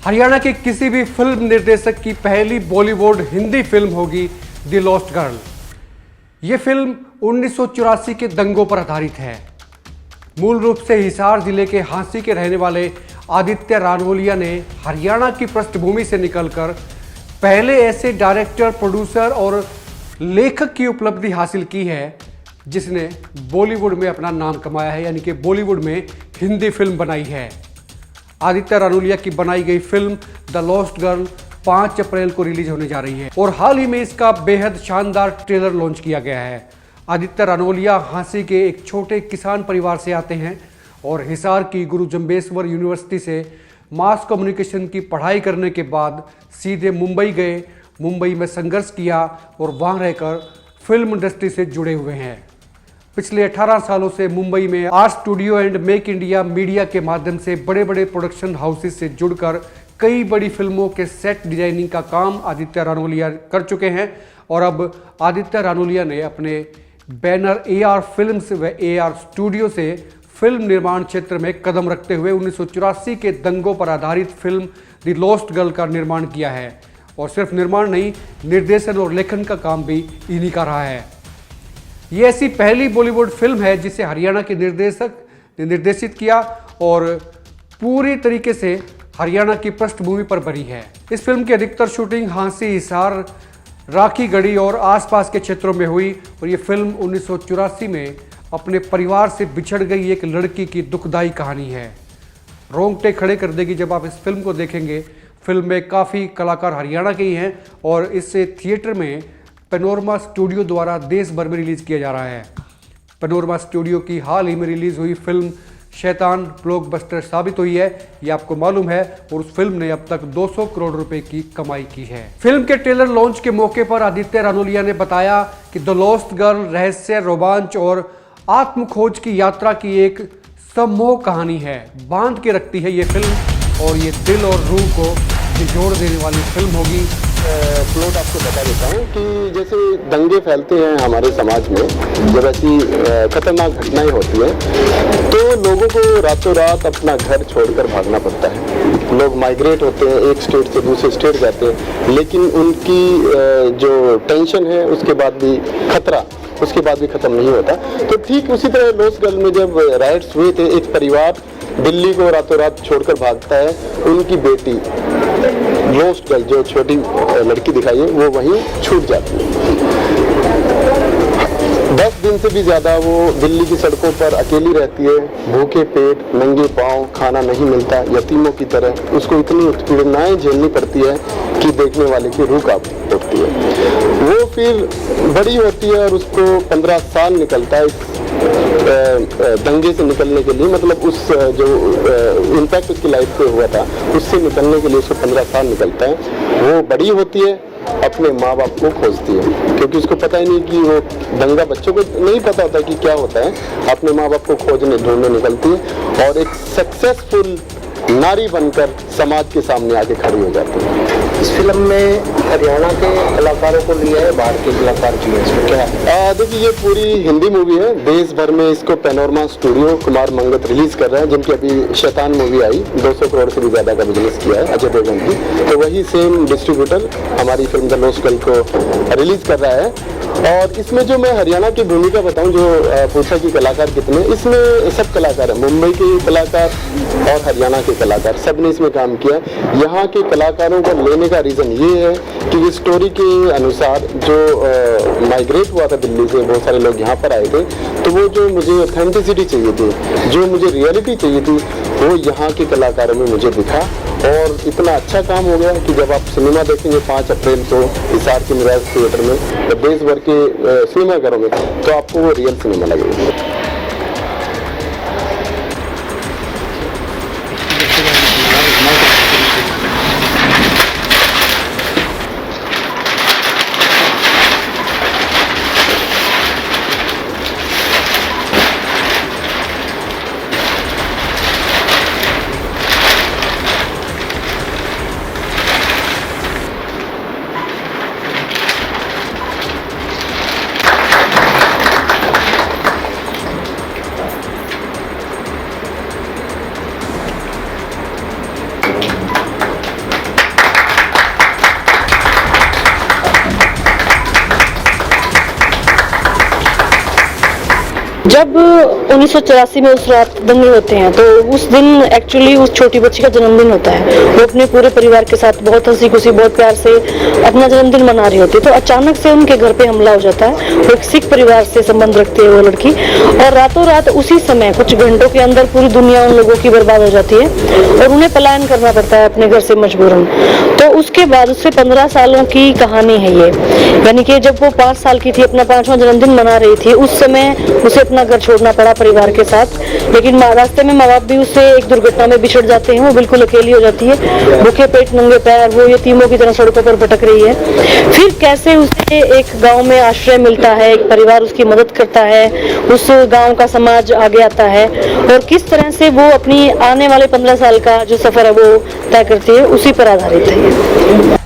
हरियाणा के किसी भी फिल्म निर्देशक की पहली बॉलीवुड हिंदी फिल्म होगी द लॉस्ट गर्ल। ये फिल्म 1984 के दंगों पर आधारित है। मूल रूप से हिसार जिले के हांसी के रहने वाले आदित्य रानवलिया ने हरियाणा की पृष्ठभूमि से निकलकर पहले ऐसे डायरेक्टर, प्रोड्यूसर और लेखक की उपलब्धि हासिल की है जिसने बॉलीवुड में अपना नाम कमाया है, यानी कि बॉलीवुड में हिंदी फिल्म बनाई है। आदित्य रानवलिया की बनाई गई फिल्म द लॉस्ट गर्ल 5 अप्रैल को रिलीज होने जा रही है और हाल ही में इसका बेहद शानदार ट्रेलर लॉन्च किया गया है। आदित्य रानवलिया हांसी के एक छोटे किसान परिवार से आते हैं और हिसार की गुरु जम्बेश्वर यूनिवर्सिटी से मास कम्युनिकेशन की पढ़ाई करने के बाद सीधे मुंबई गए, मुंबई में संघर्ष किया और वहां रहकर फिल्म इंडस्ट्री से जुड़े हुए हैं। पिछले 18 सालों से मुंबई में art studio and make India media के माध्यम से बड़े बड़े प्रोडक्शन हाउसेस से जुड़कर कई बड़ी फिल्मों के सेट डिजाइनिंग का काम आदित्य रानवलिया कर चुके हैं और अब आदित्य रानवलिया ने अपने बैनर AR फिल्म्स व AR स्टूडियो से फिल्म निर्माण क्षेत्र में कदम रखते हुए 1984 के दंगों पर आधारित फिल्म द लॉस्ट गर्ल का निर्माण किया है। और सिर्फ निर्माण नहीं, निर्देशन और लेखन का काम भी इन्हीं का रहा है। ये ऐसी पहली बॉलीवुड फिल्म है जिसे हरियाणा के निर्देशक ने निर्देशित किया और पूरी तरीके से हरियाणा की पृष्ठभूमि पर बनी है। इस फिल्म की अधिकतर शूटिंग हांसी, हिसार, राखीगढ़ी और आसपास के क्षेत्रों में हुई और ये फिल्म 1984 में अपने परिवार से बिछड़ गई एक लड़की की दुखदाई कहानी है। रोंगटे खड़े कर देगी जब आप इस फिल्म को देखेंगे। फिल्म में काफ़ी कलाकार हरियाणा के ही हैं और इसे थिएटर में पैनोरमा स्टूडियो द्वारा देश भर में रिलीज किया जा रहा है। पैनोरमा स्टूडियो की हाल ही में रिलीज हुई फिल्म शैतान ब्लॉकबस्टर साबित हुई है, ये आपको मालूम है, और उस फिल्म ने अब तक 200 करोड़ रुपए की कमाई की है। फिल्म के ट्रेलर लॉन्च के मौके पर आदित्य रानवलिया ने बताया कि द लॉस्ट गर्ल रहस्य, रोमांच और आत्मखोज की यात्रा की एक सम्मोह कहानी है। बांध के रखती है ये फिल्म और ये दिल और रूह को जोड़ देने वाली फिल्म होगी। प्लॉट आपको बता देता हूँ कि जैसे दंगे फैलते हैं हमारे समाज में, जब ऐसी खतरनाक घटनाएं होती हैं तो लोगों को रातों रात अपना घर छोड़कर भागना पड़ता है। लोग माइग्रेट होते हैं, एक स्टेट से दूसरे स्टेट जाते हैं, लेकिन उनकी जो टेंशन है उसके बाद भी खतरा उसके बाद भी खत्म नहीं होता। तो ठीक उसी तरह लॉस्ट गर्ल में जब राइट्स हुए थे, एक परिवार दिल्ली को रातों रात छोड़कर भागता है। उनकी बेटी लॉस्ट गर्ल जो छोटी लड़की दिखाई है वो वहीं छूट जाती है। 10 दिन से भी ज्यादा वो दिल्ली की सड़कों पर अकेली रहती है, भूखे पेट, नंगे पांव, खाना नहीं मिलता, यतीमों की तरह उसको इतनी उत्पीड़नाएं झेलनी पड़ती है कि देखने वाले की रूह कांप उठती है। वो फिर बड़ी होती है और उसको 15 साल निकलता है दंगे से निकलने के लिए, मतलब उस जो इम्पैक्ट उसकी लाइफ पे हुआ था उससे निकलने के लिए उसको 15 साल निकलता है। वो बड़ी होती है, अपने माँ बाप को खोजती है क्योंकि उसको पता ही नहीं कि वो दंगा, बच्चों को नहीं पता होता कि क्या होता है। अपने माँ बाप को खोजने ढूंढने निकलती है और एक सक्सेसफुल नारी बनकर समाज के सामने आके खड़ी हो जाती है। इस फिल्म में हरियाणा के कलाकारों को लिया है, बाहर के कलाकार किए हैं, इसमें क्या है? देखिए ये पूरी हिंदी मूवी है। देश भर में इसको panorama studio Kumar Mangat release कर रहा है, जिनकी अभी शैतान मूवी आई, 200 करोड़ से भी ज्यादा का बिजनेस किया है अजय देवगन की। तो वही सेम डिस्ट्रीब्यूटर हमारी फिल्म द लॉस्ट गर्ल को रिलीज कर रहा है। और इसमें जो मैं हरियाणा की भूमिका बताऊं, जो पूछा कि कलाकार कितने, इसमें सब कलाकार हैं, मुंबई के कलाकार और हरियाणा के कलाकार, सबने इसमें काम किया। यहाँ के कलाकारों को लेने का रीज़न ये है कि इस स्टोरी के अनुसार जो माइग्रेट हुआ था दिल्ली से, बहुत सारे लोग यहाँ पर आए थे, तो वो जो मुझे ऑथेंटिसिटी चाहिए थी, जो मुझे रियलिटी चाहिए थी, वो यहाँ के कलाकारों में मुझे दिखा। और इतना अच्छा काम हो गया कि जब आप सिनेमा देखेंगे 5 अप्रैल को हिसार के निराज थिएटर में, तो देश भर के सिनेमाघरों में, तो आपको वो रियल सिनेमा लगेगा। जब 1984 में उस रात दंगे होते हैं तो उस दिन एक्चुअली उस छोटी बच्ची का जन्मदिन होता है। वो अपने पूरे परिवार के साथ बहुत हंसी खुशी बहुत प्यार से अपना जन्मदिन मना रही होती है, तो अचानक से उनके घर पे हमला हो जाता है। वो एक सिख परिवार से संबंध रखती है वो लड़की, और रातों रात उसी समय कुछ घंटों के अंदर पूरी दुनिया उन लोगों की बर्बाद हो जाती है और उन्हें पलायन करना पड़ता है अपने घर से मजबूरन। तो उसके बाद उससे 15 सालों की कहानी है ये, यानी कि जब वो 5 साल की थी, अपना 5वां जन्मदिन मना रही थी, उस समय उसे अपना घर छोड़ना पड़ा परिवार के साथ। लेकिन रास्ते में माँ बाप भी उससे एक दुर्घटना में बिछड़ जाते हैं, वो बिल्कुल अकेली हो जाती है, भूखे पेट नंगे पैर वो यतीमों की तरह सड़कों पर भटक रही है। फिर कैसे उसे एक गांव में आश्रय मिलता है, एक परिवार उसकी मदद करता है, उस गांव का समाज आगे आता है, और किस तरह से वो अपनी आने वाले 15 साल का जो सफर है वो तय करती है, उसी पर आधारित है ये।